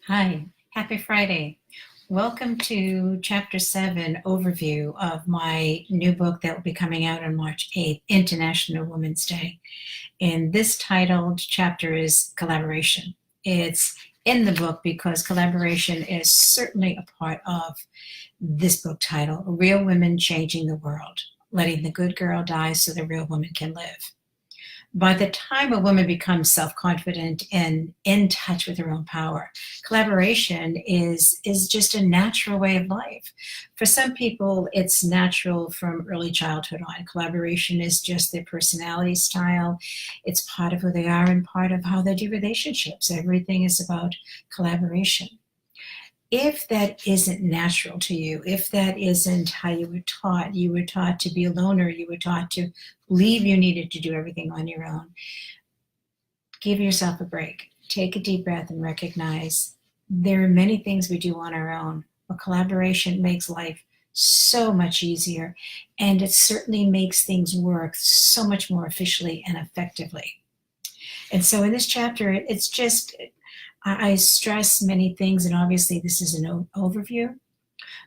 Hi, happy Friday. Welcome to Chapter 7 overview of my new book that will be coming out on March 8th, International Women's Day. And this titled chapter is Collaboration. It's in the book because collaboration is certainly a part of this book title, Real Women Changing the World, Letting the Good Girl Die so the Real Woman Can Live. By the time a woman becomes self-confident and in touch with her own power, collaboration is just a natural way of life. For some people, it's natural from early childhood on. Collaboration is just their personality style. It's part of who they are and part of how they do relationships. Everything is about collaboration. If that isn't natural to you, if that isn't how you were taught to be a loner, you were taught to believe you needed to do everything on your own, give yourself a break. Take a deep breath and recognize there are many things we do on our own, but collaboration makes life so much easier, and it certainly makes things work so much more efficiently and effectively. And so in this chapter, it's just, I stress many things, and obviously this is an overview,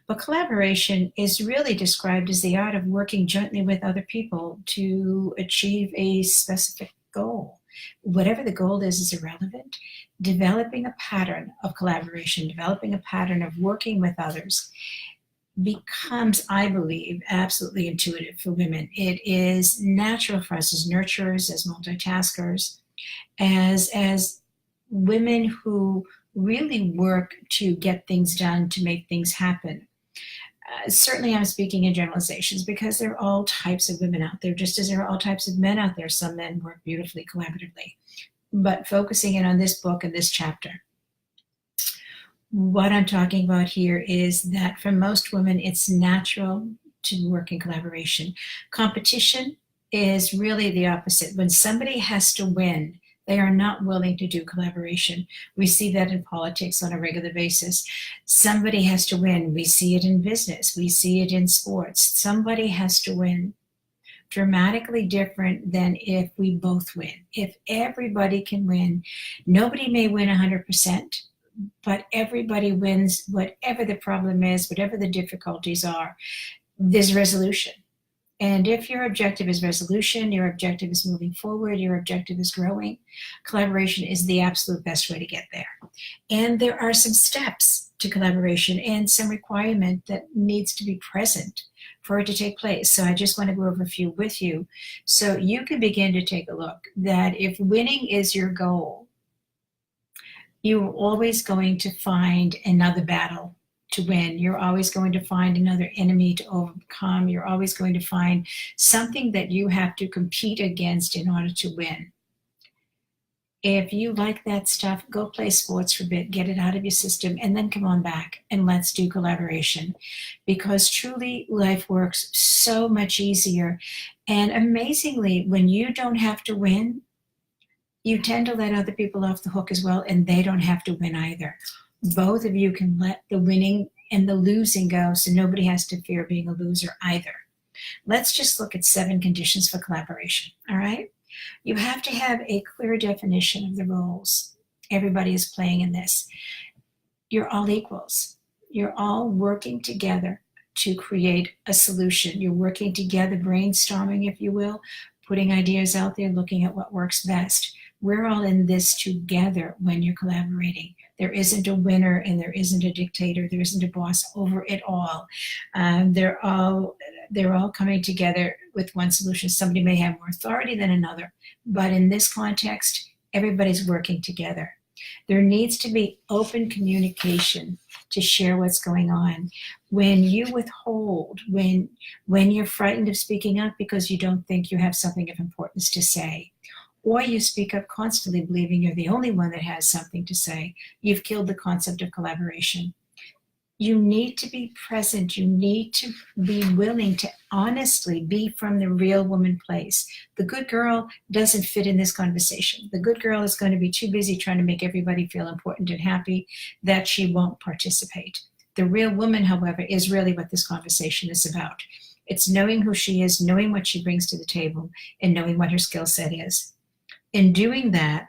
but collaboration is really described as the art of working jointly with other people to achieve a specific goal. Whatever the goal is irrelevant. Developing a pattern of collaboration, developing a pattern of working with others becomes, I believe, absolutely intuitive for women. It is natural for us as nurturers, as multitaskers, as women who really work to get things done, to make things happen. Certainly, I'm speaking in generalizations because there are all types of women out there, just as there are all types of men out there. Some men work beautifully collaboratively. But focusing in on this book and this chapter, what I'm talking about here is that for most women, it's natural to work in collaboration. Competition is really the opposite. When somebody has to win, they are not willing to do collaboration. We see that in politics on a regular basis. Somebody has to win. We see it in business. We see it in sports. Somebody has to win. Dramatically different than if we both win. If everybody can win, nobody may win 100%, but everybody wins whatever the problem is, whatever the difficulties are, there's resolution. And if your objective is resolution, your objective is moving forward, your objective is growing, collaboration is the absolute best way to get there. And there are some steps to collaboration and some requirement that needs to be present for it to take place. So I just want to go over a few with you so you can begin to take a look that if winning is your goal, you're always going to find another battle to win. You're always going to find another enemy to overcome. You're always going to find something that you have to compete against in order to win. If you like that stuff, go play sports for a bit, get it out of your system, and then come on back and let's do collaboration. Because truly, life works so much easier. And amazingly, when you don't have to win, you tend to let other people off the hook as well, and they don't have to win either. Both of you can let the winning and the losing go, so nobody has to fear being a loser either. Let's just look at 7 conditions for collaboration, all right? You have to have a clear definition of the roles everybody is playing in this. You're all equals. You're all working together to create a solution. You're working together, brainstorming, if you will, putting ideas out there, looking at what works best. We're all in this together when you're collaborating. There isn't a winner and there isn't a dictator. There isn't a boss over it all. They're all coming together with one solution. Somebody may have more authority than another, but in this context, everybody's working together. There needs to be open communication to share what's going on. When you withhold, when you're frightened of speaking up because you don't think you have something of importance to say, or you speak up constantly believing you're the only one that has something to say, you've killed the concept of collaboration. You need to be present. You need to be willing to honestly be from the real woman place. The good girl doesn't fit in this conversation. The good girl is going to be too busy trying to make everybody feel important and happy that she won't participate. The real woman, however, is really what this conversation is about. It's knowing who she is, knowing what she brings to the table, and knowing what her skill set is. In doing that,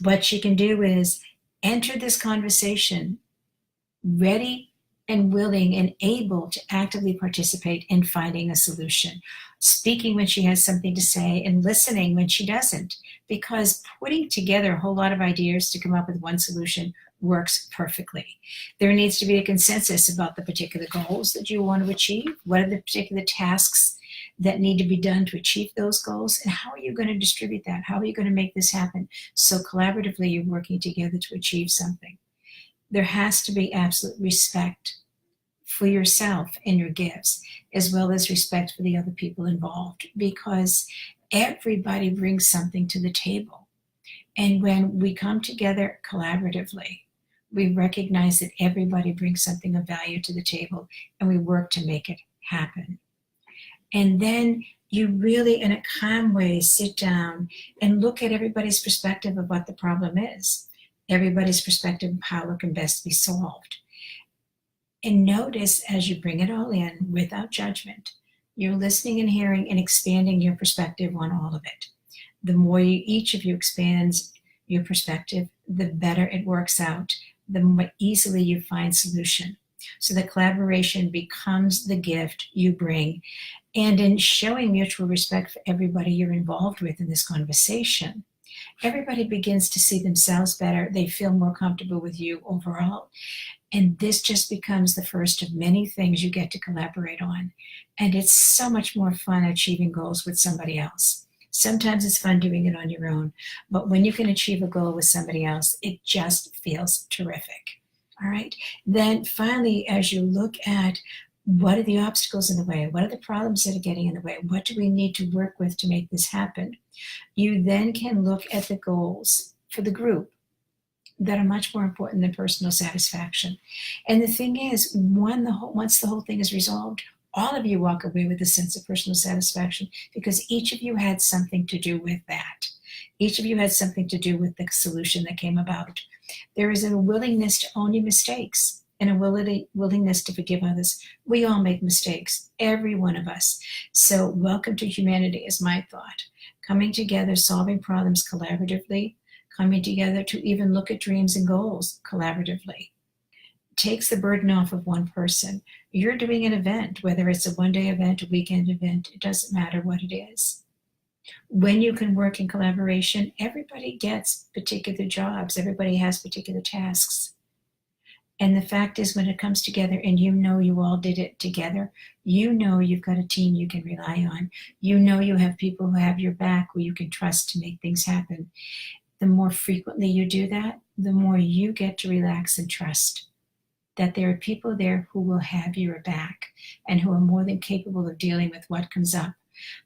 what she can do is enter this conversation ready and willing and able to actively participate in finding a solution, speaking when she has something to say and listening when she doesn't, because putting together a whole lot of ideas to come up with one solution works perfectly. There needs to be a consensus about the particular goals that you want to achieve. What are the particular tasks that need to be done to achieve those goals, and how are you going to distribute that? How are you going to make this happen so collaboratively you're working together to achieve something? There has to be absolute respect for yourself and your gifts, as well as respect for the other people involved, because everybody brings something to the table. And when we come together collaboratively, we recognize that everybody brings something of value to the table, and we work to make it happen. And then you really, in a calm way, sit down and look at everybody's perspective of what the problem is, everybody's perspective of how it can best be solved. And notice as you bring it all in without judgment, you're listening and hearing and expanding your perspective on all of it. The more each of you expands your perspective, the better it works out, the more easily you find solution. So the collaboration becomes the gift you bring. And in showing mutual respect for everybody you're involved with in this conversation, everybody begins to see themselves better. They feel more comfortable with you overall. And this just becomes the first of many things you get to collaborate on. And it's so much more fun achieving goals with somebody else. Sometimes it's fun doing it on your own, but when you can achieve a goal with somebody else, it just feels terrific. All right. Then finally, as you look at what are the obstacles in the way, what are the problems that are getting in the way, what do we need to work with to make this happen, you then can look at the goals for the group that are much more important than personal satisfaction. And the thing is, once the whole thing is resolved, all of you walk away with a sense of personal satisfaction because each of you had something to do with that. Each of you had something to do with the solution that came about. There is a willingness to own your mistakes and a willingness to forgive others. We all make mistakes, every one of us. So welcome to humanity is my thought. Coming together, solving problems collaboratively, coming together to even look at dreams and goals collaboratively. Takes the burden off of one person. You're doing an event, whether it's a one-day event, a weekend event, it doesn't matter what it is. When you can work in collaboration, everybody gets particular jobs, everybody has particular tasks. And the fact is, when it comes together and you know you all did it together, you know you've got a team you can rely on. You know you have people who have your back who you can trust to make things happen. The more frequently you do that, the more you get to relax and trust that there are people there who will have your back and who are more than capable of dealing with what comes up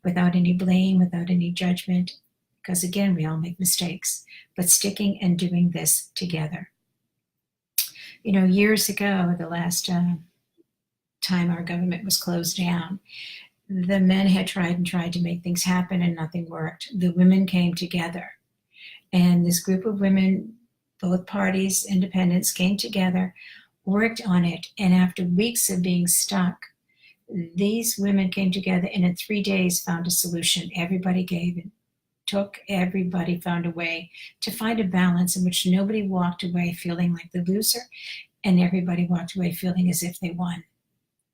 without any blame, without any judgment, because again, we all make mistakes, but sticking and doing this together. You know, years ago, the last time our government was closed down, the men had tried to make things happen and nothing worked. The women came together, and this group of women, both parties, independents, came together, worked on it, and after weeks of being stuck, these women came together and in 3 days found a solution. Everybody gave and took, everybody found a way to find a balance in which nobody walked away feeling like the loser and everybody walked away feeling as if they won.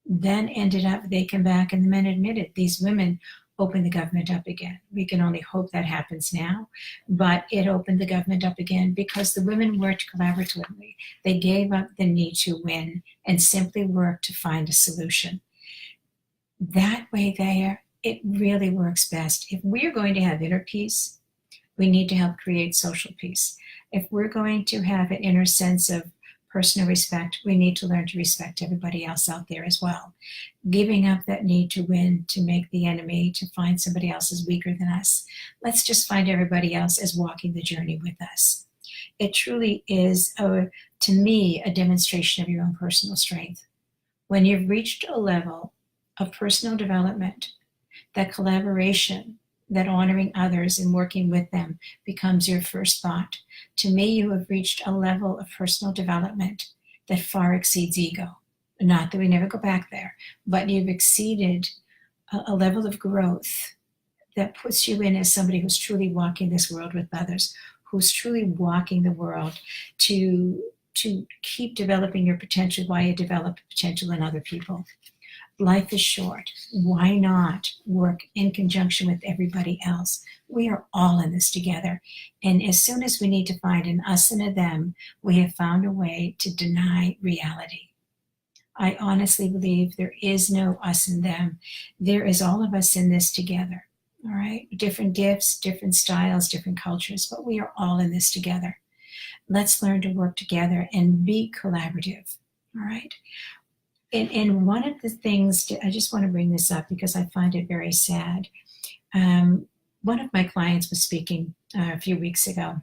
Then ended up, they came back and the men admitted these women opened the government up again. We can only hope that happens now, but it opened the government up again because the women worked collaboratively. They gave up the need to win and simply worked to find a solution. That way there, it really works best. If we're going to have inner peace, we need to help create social peace. If we're going to have an inner sense of personal respect, we need to learn to respect everybody else out there as well. Giving up that need to win, to make the enemy, to find somebody else as weaker than us. Let's just find everybody else as walking the journey with us. It truly is, to me, a demonstration of your own personal strength. When you've reached a level of personal development, that collaboration, that honoring others and working with them becomes your first thought. To me, you have reached a level of personal development that far exceeds ego. Not that we never go back there, but you've exceeded a level of growth that puts you in as somebody who's truly walking this world with others, who's truly walking the world to keep developing your potential while you develop potential in other people. Life is short. Why not work in conjunction with everybody else? We are all in this together. And as soon as we need to find an us and a them, we have found a way to deny reality. I honestly believe there is no us and them. There is all of us in this together. All right? Different gifts, different styles, different cultures, but we are all in this together. Let's learn to work together and be collaborative. All right? And one of the things, I just want to bring this up because I find it very sad. One of my clients was speaking a few weeks ago.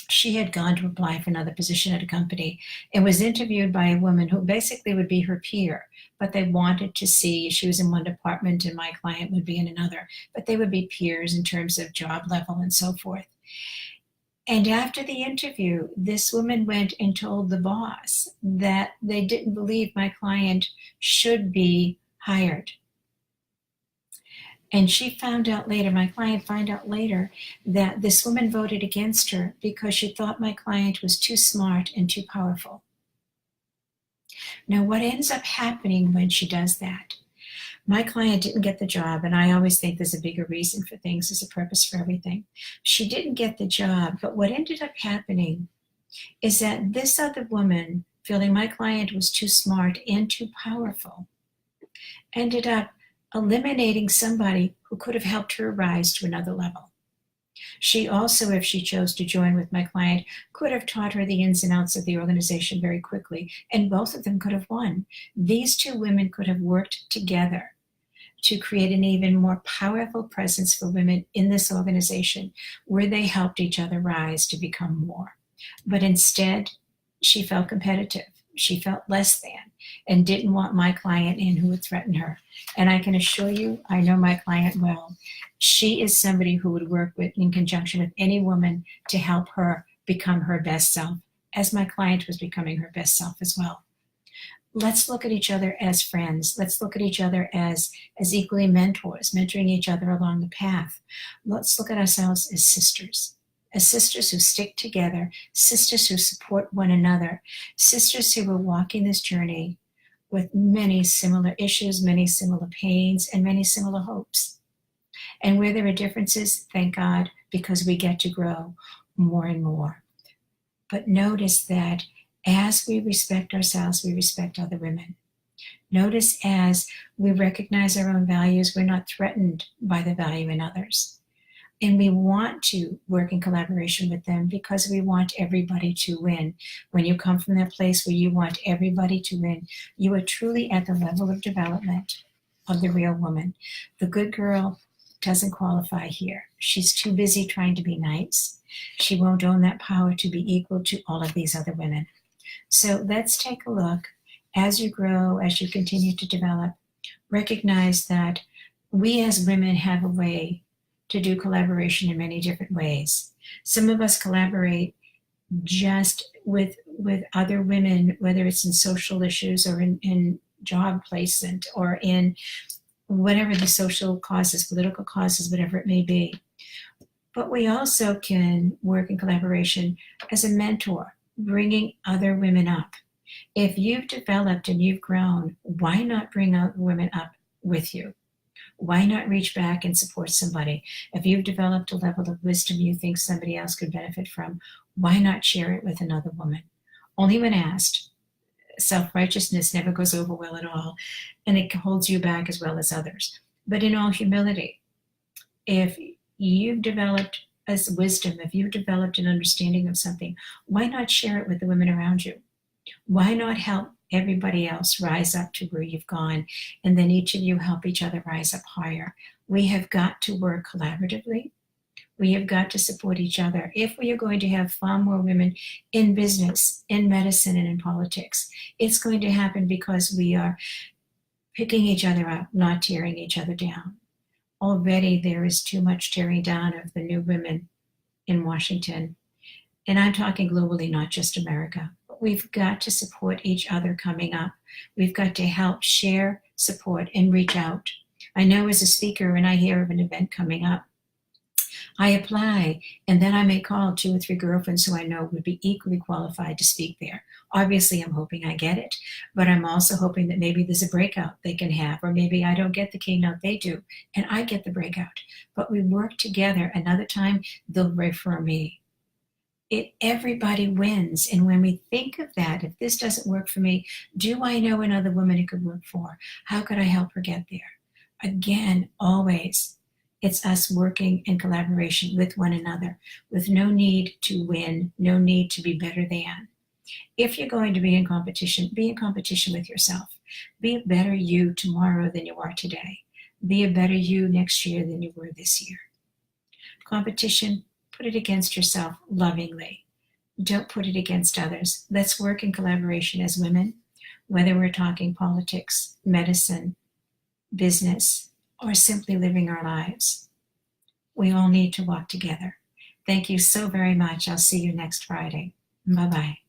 She had gone to apply for another position at a company and was interviewed by a woman who basically would be her peer, but they wanted to see, she was in one department and my client would be in another, but they would be peers in terms of job level and so forth. And after the interview, this woman went and told the boss that they didn't believe my client should be hired. And she found out later, my client found out later, that this woman voted against her because she thought my client was too smart and too powerful. Now, what ends up happening when she does that? My client didn't get the job, and I always think there's a bigger reason for things, there's a purpose for everything. She didn't get the job, but what ended up happening is that this other woman, feeling my client was too smart and too powerful, ended up eliminating somebody who could have helped her rise to another level. She also, if she chose to join with my client, could have taught her the ins and outs of the organization very quickly, and both of them could have won. These two women could have worked together to create an even more powerful presence for women in this organization where they helped each other rise to become more. But instead, she felt competitive. She felt less than and didn't want my client in who would threaten her. And I can assure you, I know my client well. She is somebody who would work with, in conjunction with any woman to help her become her best self, as my client was becoming her best self as well. Let's look at each other as friends. Let's look at each other as equally mentors, mentoring each other along the path. Let's look at ourselves as sisters who stick together, sisters who support one another, sisters who are walking this journey with many similar issues, many similar pains, and many similar hopes. And where there are differences, thank God, because we get to grow more and more. But notice that as we respect ourselves, we respect other women. Notice as we recognize our own values, we're not threatened by the value in others. And we want to work in collaboration with them because we want everybody to win. When you come from that place where you want everybody to win, you are truly at the level of development of the real woman. The good girl doesn't qualify here. She's too busy trying to be nice. She won't own that power to be equal to all of these other women. So let's take a look as you grow, as you continue to develop. Recognize that we as women have a way to do collaboration in many different ways. Some of us collaborate just with other women, whether it's in social issues or in job placement or in whatever the social causes, political causes, whatever it may be. But we also can work in collaboration as a mentor, bringing other women up. If you've developed and you've grown, why not bring other women up with you? Why not reach back and support somebody? If you've developed a level of wisdom you think somebody else could benefit from, why not share it with another woman? Only when asked. Self-righteousness never goes over well at all, and it holds you back as well as others. But in all humility, if you've developed as wisdom, if you've developed an understanding of something, why not share it with the women around you? Why not help everybody else rise up to where you've gone, and then each of you help each other rise up higher? We have got to work collaboratively. We have got to support each other if we are going to have far more women in business, in medicine, and in politics. It's going to happen because we are picking each other up, not tearing each other down. Already there is too much tearing down of the new women in Washington. And I'm talking globally, not just America. But we've got to support each other coming up. We've got to help share, support, and reach out. I know as a speaker, when I hear of an event coming up, I apply, and then I may call 2 or 3 girlfriends who I know would be equally qualified to speak there. Obviously, I'm hoping I get it, but I'm also hoping that maybe there's a breakout they can have, or maybe I don't get the keynote they do, and I get the breakout. But we work together. Another time, they'll refer me. Everybody wins. And when we think of that, if this doesn't work for me, do I know another woman it could work for? How could I help her get there? Again, always, it's us working in collaboration with one another, with no need to win, no need to be better than. If you're going to be in competition with yourself. Be a better you tomorrow than you are today. Be a better you next year than you were this year. Competition, put it against yourself lovingly. Don't put it against others. Let's work in collaboration as women, whether we're talking politics, medicine, business, or simply living our lives. We all need to walk together. Thank you so very much. I'll see you next Friday. Bye-bye.